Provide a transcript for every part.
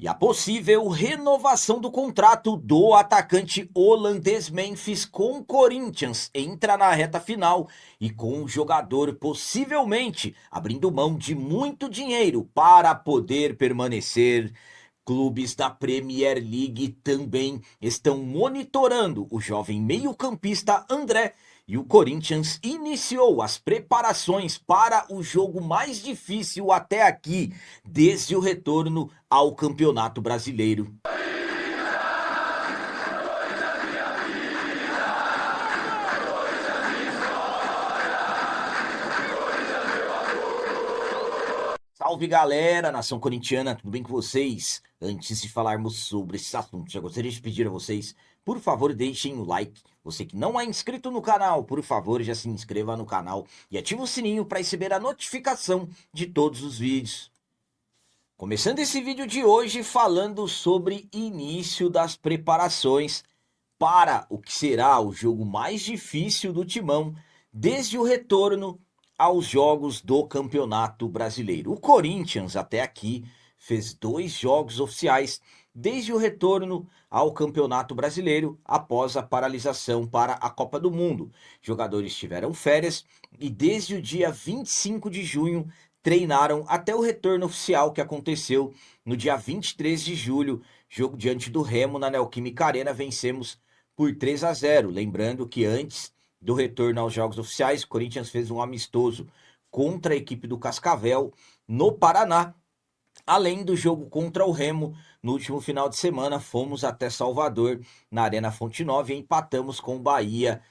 E a possível renovação do contrato do atacante holandês Memphis com o Corinthians entra na reta final e com o jogador possivelmente abrindo mão de muito dinheiro para poder permanecer. Clubes da Premier League também estão monitorando o jovem meio-campista André e o Corinthians iniciou as preparações para o jogo mais difícil até aqui, desde o retorno ao Campeonato Brasileiro. Salve galera, nação corintiana, tudo bem com vocês? Antes de falarmos sobre esses assuntos, já gostaria de pedir a vocês, por favor, deixem o like. Você que não é inscrito no canal, por favor, já se inscreva no canal e ative o sininho para receber a notificação de todos os vídeos. Começando esse vídeo de hoje falando sobre início das preparações para o que será o jogo mais difícil do Timão desde o retorno aos jogos do Campeonato Brasileiro. O Corinthians até aqui fez 2 jogos oficiais desde o retorno ao Campeonato Brasileiro após a paralisação para a Copa do Mundo. Jogadores tiveram férias e desde o dia 25 de junho treinaram até o retorno oficial que aconteceu no dia 23 de julho, jogo diante do Remo na Neoquímica Arena, vencemos por 3-0. Lembrando que antes do retorno aos jogos oficiais, o Corinthians fez um amistoso contra a equipe do Cascavel no Paraná. Além do jogo contra o Remo, no último final de semana, fomos até Salvador, na Arena Fonte Nova, e empatamos com o Bahia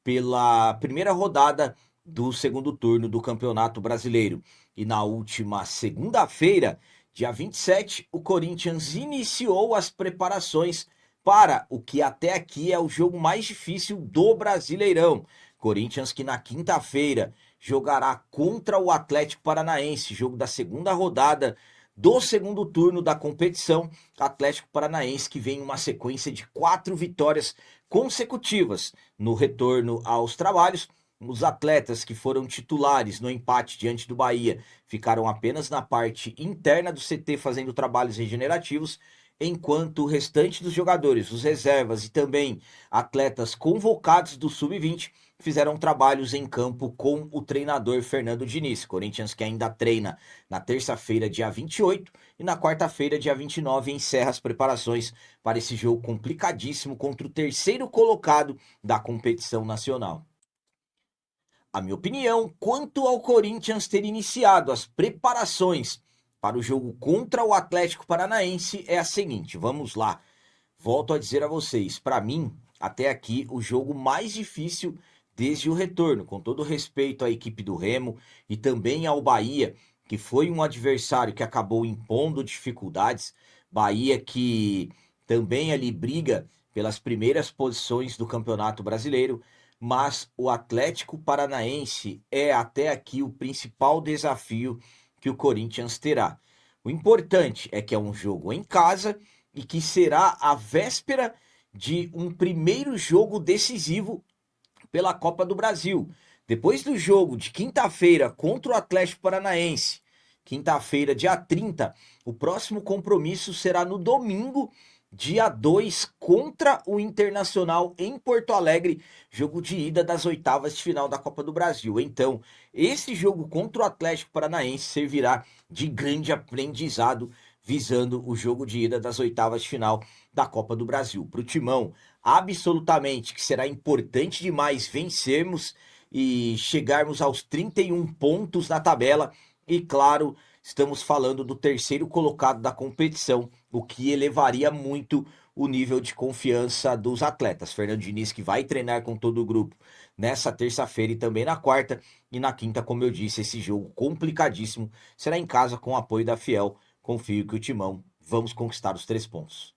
pela primeira rodada do segundo turno do Campeonato Brasileiro. E na última segunda-feira, dia 27, o Corinthians iniciou as preparações para o que até aqui é o jogo mais difícil do Brasileirão. Corinthians que na quinta-feira jogará contra o Atlético Paranaense, jogo da segunda rodada do segundo turno da competição. Atlético Paranaense que vem em uma sequência de 4 vitórias consecutivas no retorno aos trabalhos. Os atletas que foram titulares no empate diante do Bahia ficaram apenas na parte interna do CT fazendo trabalhos regenerativos, enquanto o restante dos jogadores, os reservas e também atletas convocados do Sub-20 fizeram trabalhos em campo com o treinador Fernando Diniz. Corinthians que ainda treina na terça-feira, dia 28, e na quarta-feira, dia 29, encerra as preparações para esse jogo complicadíssimo contra o terceiro colocado da competição nacional. A minha opinião quanto ao Corinthians ter iniciado as preparações para o jogo contra o Atlético Paranaense é a seguinte, vamos lá. Volto a dizer a vocês, para mim, até aqui, o jogo mais difícil desde o retorno, com todo respeito à equipe do Remo e também ao Bahia, que foi um adversário que acabou impondo dificuldades. Bahia que também ali briga pelas primeiras posições do Campeonato Brasileiro, mas o Atlético Paranaense é até aqui o principal desafio que o Corinthians terá. O importante é que é um jogo em casa e que será a véspera de um primeiro jogo decisivo pela Copa do Brasil. Depois do jogo de quinta-feira contra o Atlético Paranaense, quinta-feira, dia 30, o próximo compromisso será no domingo, dia 2, contra o Internacional em Porto Alegre, jogo de ida das oitavas de final da Copa do Brasil. Então, esse jogo contra o Atlético Paranaense servirá de grande aprendizado visando o jogo de ida das oitavas de final da Copa do Brasil. Para o Timão, absolutamente que será importante demais vencermos e chegarmos aos 31 pontos na tabela. E claro, estamos falando do terceiro colocado da competição, o que elevaria muito o nível de confiança dos atletas. Fernando Diniz que vai treinar com todo o grupo nessa terça-feira e também na quarta. E na quinta, como eu disse, esse jogo complicadíssimo será em casa com o apoio da Fiel. Confio que o Timão vamos conquistar os 3 pontos.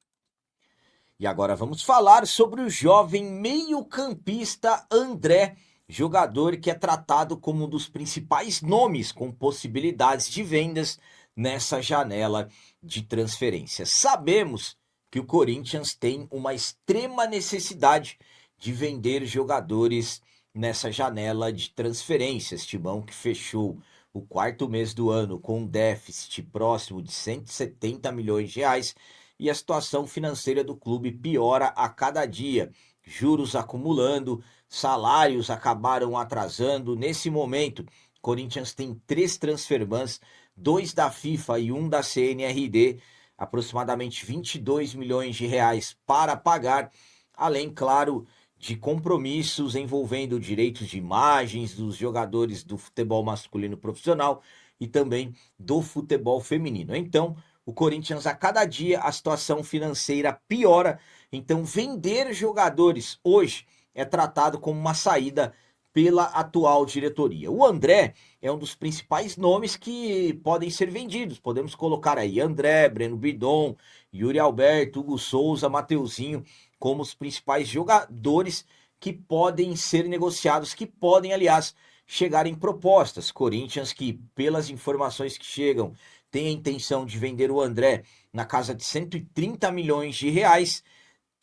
E agora vamos falar sobre o jovem meio-campista André, jogador que é tratado como um dos principais nomes com possibilidades de vendas nessa janela de transferências. Sabemos que o Corinthians tem uma extrema necessidade de vender jogadores nessa janela de transferências. Timão que fechou o quarto mês do ano com um déficit próximo de 170 milhões de reais e a situação financeira do clube piora a cada dia. Juros acumulando, salários acabaram atrasando. Nesse momento, Corinthians tem 3 transfer bans, 2 da FIFA e 1 da CNRD, aproximadamente 22 milhões de reais para pagar, além, claro, de compromissos envolvendo direitos de imagens dos jogadores do futebol masculino profissional e também do futebol feminino. Então, o Corinthians, a cada dia, a situação financeira piora. Então, vender jogadores hoje é tratado como uma saída pela atual diretoria. O André é um dos principais nomes que podem ser vendidos. Podemos colocar aí André, Breno Bidon, Yuri Alberto, Hugo Souza, Mateuzinho como os principais jogadores que podem ser negociados, que podem, aliás, chegar em propostas. Corinthians, que pelas informações que chegam, tem a intenção de vender o André na casa de 130 milhões de reais.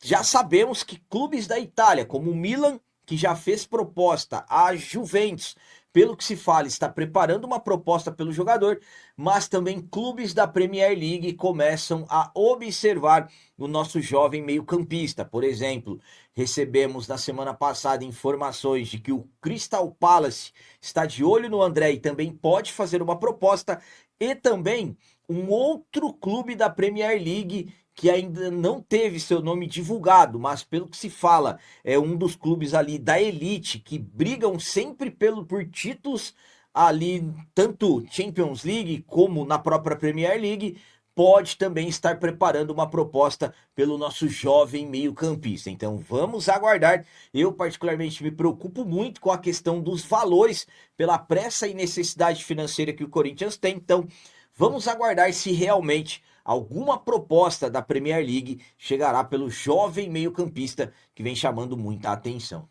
Já sabemos que clubes da Itália, como o Milan, que já fez proposta, a Juventus, pelo que se fala, está preparando uma proposta pelo jogador, mas também clubes da Premier League começam a observar o nosso jovem meio-campista. Por exemplo, recebemos na semana passada informações de que o Crystal Palace está de olho no André e também pode fazer uma proposta, e também um outro clube da Premier League que ainda não teve seu nome divulgado, mas pelo que se fala, é um dos clubes ali da elite que brigam sempre por títulos ali, tanto Champions League como na própria Premier League, pode também estar preparando uma proposta pelo nosso jovem meio-campista. Então vamos aguardar. Eu particularmente me preocupo muito com a questão dos valores pela pressa e necessidade financeira que o Corinthians tem. Então vamos aguardar se realmente alguma proposta da Premier League chegará pelo jovem meio-campista que vem chamando muita atenção.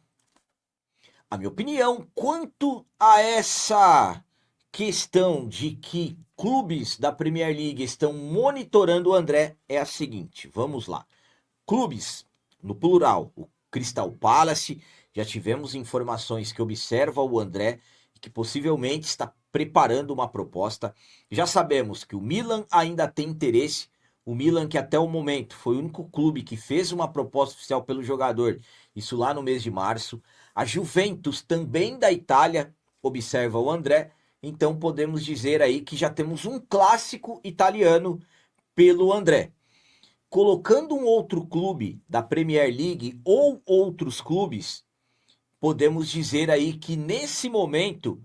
A minha opinião quanto a essa questão de que clubes da Premier League estão monitorando o André é a seguinte, vamos lá. Clubes, no plural, o Crystal Palace, já tivemos informações que observa o André e que possivelmente está preparando uma proposta. Já sabemos que o Milan ainda tem interesse. O Milan, que até o momento foi o único clube que fez uma proposta oficial pelo jogador, isso lá no mês de março. A Juventus, também da Itália, observa o André. Então podemos dizer aí que já temos um clássico italiano pelo André. Colocando um outro clube da Premier League ou outros clubes, podemos dizer aí que nesse momento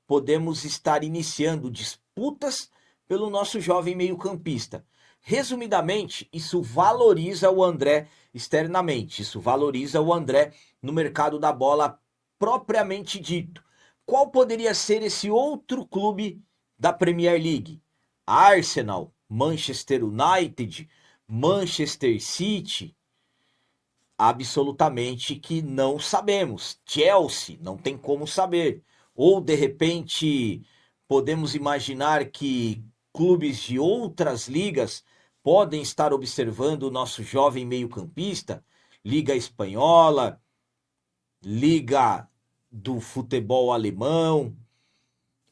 podemos estar iniciando disputas pelo nosso jovem meio-campista. Resumidamente, isso valoriza o André externamente, isso valoriza o André no mercado da bola propriamente dito. Qual poderia ser esse outro clube da Premier League? Arsenal, Manchester United, Manchester City? Absolutamente que não sabemos. Chelsea, não tem como saber. Ou, de repente, podemos imaginar que clubes de outras ligas podem estar observando o nosso jovem meio-campista, Liga Espanhola, Liga do futebol alemão.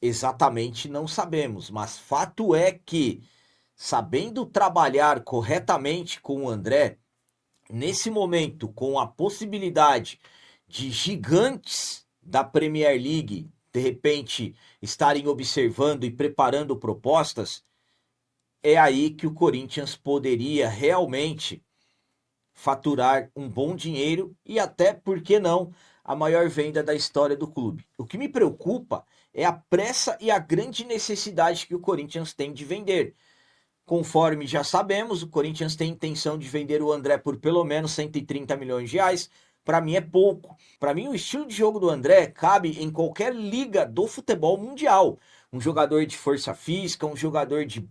Exatamente não sabemos, mas fato é que, sabendo trabalhar corretamente com o André, nesse momento, com a possibilidade de gigantes da Premier League, de repente, estarem observando e preparando propostas, é aí que o Corinthians poderia realmente faturar um bom dinheiro e até, por que não, a maior venda da história do clube. O que me preocupa é a pressa e a grande necessidade que o Corinthians tem de vender. Conforme já sabemos, o Corinthians tem intenção de vender o André por pelo menos 130 milhões de reais. Para mim é pouco. Para mim o estilo de jogo do André cabe em qualquer liga do futebol mundial. Um jogador de força física, um jogador de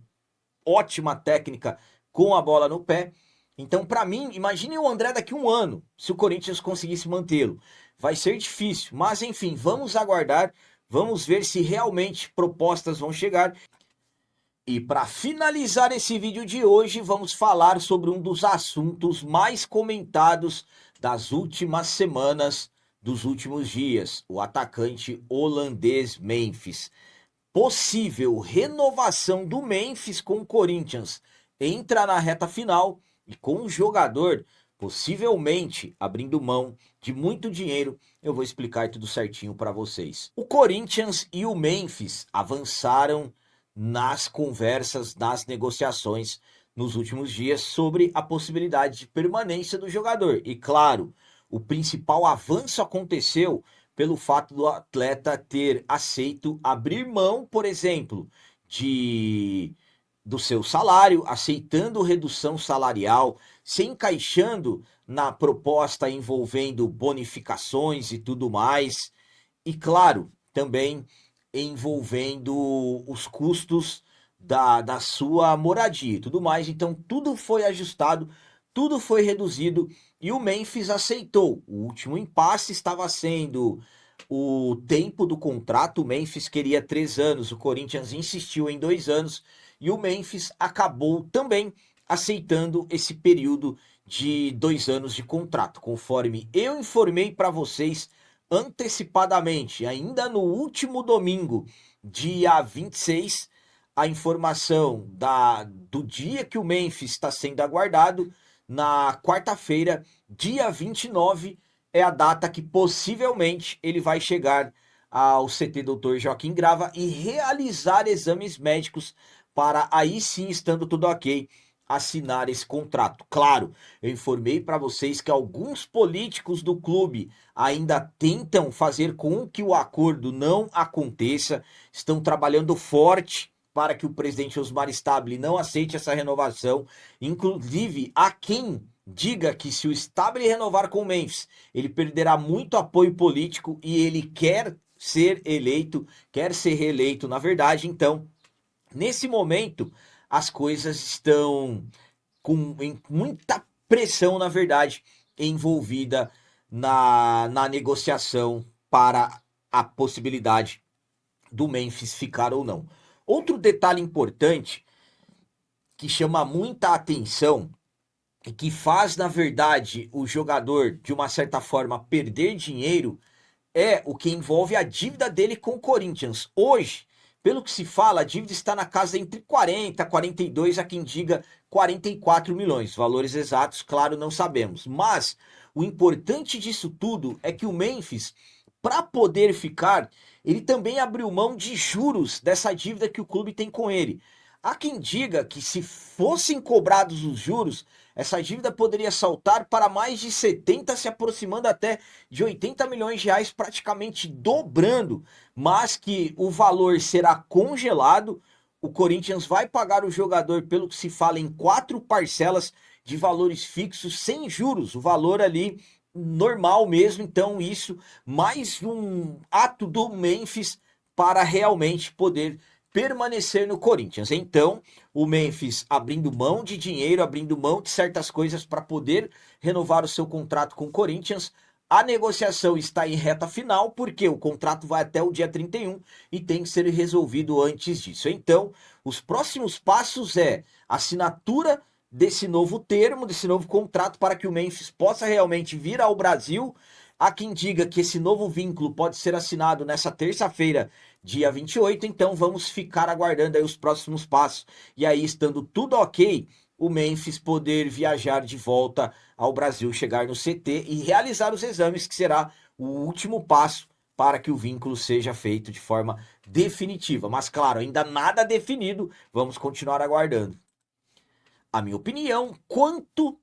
ótima técnica com a bola no pé. Então, para mim, imagine o André daqui a um ano, se o Corinthians conseguisse mantê-lo. Vai ser difícil, mas enfim, vamos aguardar, vamos ver se realmente propostas vão chegar. E para finalizar esse vídeo de hoje, vamos falar sobre um dos assuntos mais comentados das últimas semanas, dos últimos dias, o atacante holandês Memphis. possível renovação do Memphis com o Corinthians entra na reta final e com o jogador possivelmente abrindo mão de muito dinheiro, eu vou explicar tudo certinho para vocês. O Corinthians e o Memphis avançaram nas conversas, nas negociações nos últimos dias sobre a possibilidade de permanência do jogador. E claro, o principal avanço aconteceu pelo fato do atleta ter aceito abrir mão, por exemplo, do seu salário, aceitando redução salarial, se encaixando na proposta envolvendo bonificações e tudo mais. E claro, também envolvendo os custos da sua moradia e tudo mais. Então tudo foi ajustado, tudo foi reduzido e o Memphis aceitou. O último impasse estava sendo o tempo do contrato. O Memphis queria 3 anos, o Corinthians insistiu em 2 anos e o Memphis acabou também aceitando esse período de 2 anos de contrato, conforme eu informei para vocês antecipadamente, ainda no último domingo, dia 26, a informação do dia que o Memphis está sendo aguardado. Na quarta-feira, dia 29, é a data que possivelmente ele vai chegar ao CT Dr. Joaquim Grava e realizar exames médicos para aí sim, estando tudo ok, assinar esse contrato. Claro, eu informei para vocês que alguns políticos do clube ainda tentam fazer com que o acordo não aconteça, estão trabalhando forte para que o presidente Osmar Stabile não aceite essa renovação. Inclusive, há quem diga que se o Stabile renovar com o Memphis, ele perderá muito apoio político e ele quer ser eleito, quer ser reeleito, na verdade. Então, nesse momento, as coisas estão com muita pressão, na verdade, envolvida na negociação para a possibilidade do Memphis ficar ou não. Outro detalhe importante que chama muita atenção e que faz, na verdade, o jogador, de uma certa forma, perder dinheiro é o que envolve a dívida dele com o Corinthians. Hoje, pelo que se fala, a dívida está na casa entre 40, 42, a quem diga 44 milhões. Valores exatos, claro, não sabemos. Mas o importante disso tudo é que o Memphis, para poder ficar, ele também abriu mão de juros dessa dívida que o clube tem com ele. Há quem diga que se fossem cobrados os juros, essa dívida poderia saltar para mais de 70, se aproximando até de 80 milhões de reais, praticamente dobrando, mas que o valor será congelado. O Corinthians vai pagar o jogador, pelo que se fala, em 4 parcelas de valores fixos, sem juros, o valor ali normal mesmo. Então isso, mais um ato do Memphis para realmente poder permanecer no Corinthians. Então, o Memphis abrindo mão de dinheiro, abrindo mão de certas coisas para poder renovar o seu contrato com o Corinthians. A negociação está em reta final, porque o contrato vai até o dia 31 e tem que ser resolvido antes disso. Então, os próximos passos é assinatura desse novo termo, desse novo contrato, para que o Memphis possa realmente vir ao Brasil. Há quem diga que esse novo vínculo pode ser assinado nessa terça-feira, dia 28, então vamos ficar aguardando aí os próximos passos. E aí, estando tudo ok, o Memphis poder viajar de volta ao Brasil, chegar no CT e realizar os exames, que será o último passo para que o vínculo seja feito de forma definitiva. Mas claro, ainda nada definido, vamos continuar aguardando. A minha opinião quanto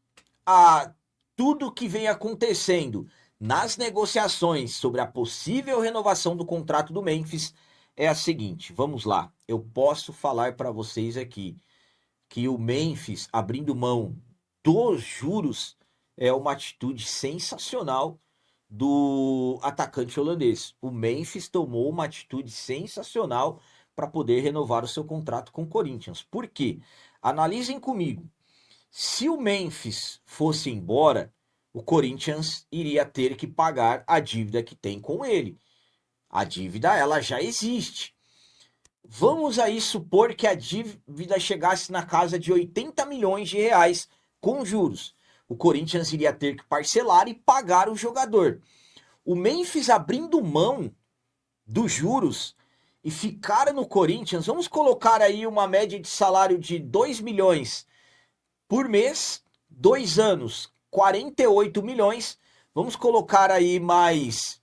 a tudo que vem acontecendo nas negociações sobre a possível renovação do contrato do Memphis é a seguinte, vamos lá. Eu posso falar para vocês aqui que o Memphis abrindo mão dos juros é uma atitude sensacional do atacante holandês. O Memphis tomou uma atitude sensacional para poder renovar o seu contrato com o Corinthians. Por quê? Analisem comigo. Se o Memphis fosse embora, o Corinthians iria ter que pagar a dívida que tem com ele. A dívida, ela já existe. Vamos aí supor que a dívida chegasse na casa de 80 milhões de reais com juros. O Corinthians iria ter que parcelar e pagar o jogador. O Memphis abrindo mão dos juros, e ficar no Corinthians, vamos colocar aí uma média de salário de 2 milhões por mês, 2 anos, 48 milhões, vamos colocar aí mais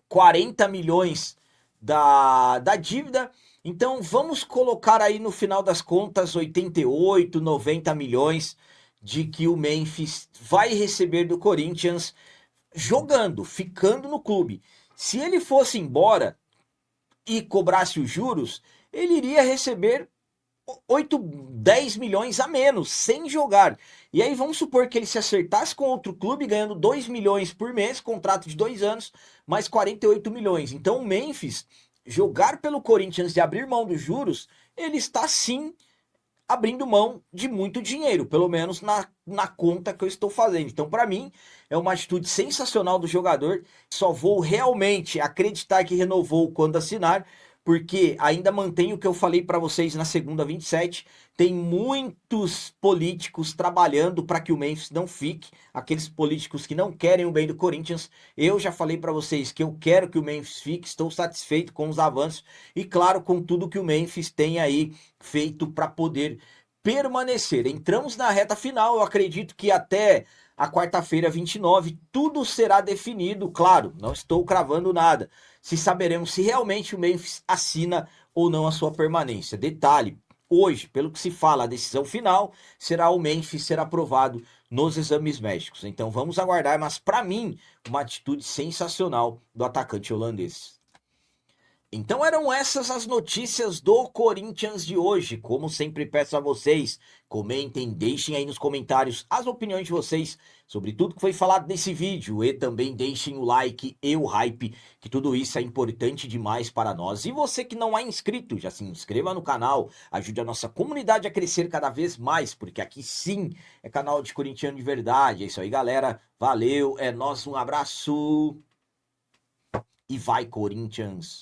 40 milhões da dívida. Então vamos colocar aí no final das contas 88, 90 milhões de que o Memphis vai receber do Corinthians jogando, ficando no clube. Se ele fosse embora e cobrasse os juros, ele iria receber 8, 10 milhões a menos, sem jogar. E aí vamos supor que ele se acertasse com outro clube, ganhando 2 milhões por mês, contrato de 2 anos, mais 48 milhões. Então o Memphis, jogar pelo Corinthians e abrir mão dos juros, ele está sim abrindo mão de muito dinheiro, pelo menos na conta que eu estou fazendo. Então, para mim, é uma atitude sensacional do jogador. Só vou realmente acreditar que renovou quando assinar, porque ainda mantenho o que eu falei para vocês na segunda 27. Tem muitos políticos trabalhando para que o Memphis não fique, aqueles políticos que não querem o bem do Corinthians. Eu já falei para vocês que eu quero que o Memphis fique, estou satisfeito com os avanços e, claro, com tudo que o Memphis tem aí feito para poder permanecer. Entramos na reta final, eu acredito que até a quarta-feira 29 tudo será definido. Claro, não estou cravando nada. Se saberemos se realmente o Memphis assina ou não a sua permanência. Detalhe, hoje, pelo que se fala, a decisão final será o Memphis ser aprovado nos exames médicos. Então vamos aguardar, mas para mim, uma atitude sensacional do atacante holandês. Então eram essas as notícias do Corinthians de hoje. Como sempre peço a vocês, comentem, deixem aí nos comentários as opiniões de vocês sobre tudo que foi falado nesse vídeo e também deixem o like e o hype, que tudo isso é importante demais para nós. E você que não é inscrito, já se inscreva no canal, ajude a nossa comunidade a crescer cada vez mais, porque aqui sim é canal de corintiano de verdade. É isso aí, galera. Valeu, é nóis, um abraço e vai Corinthians!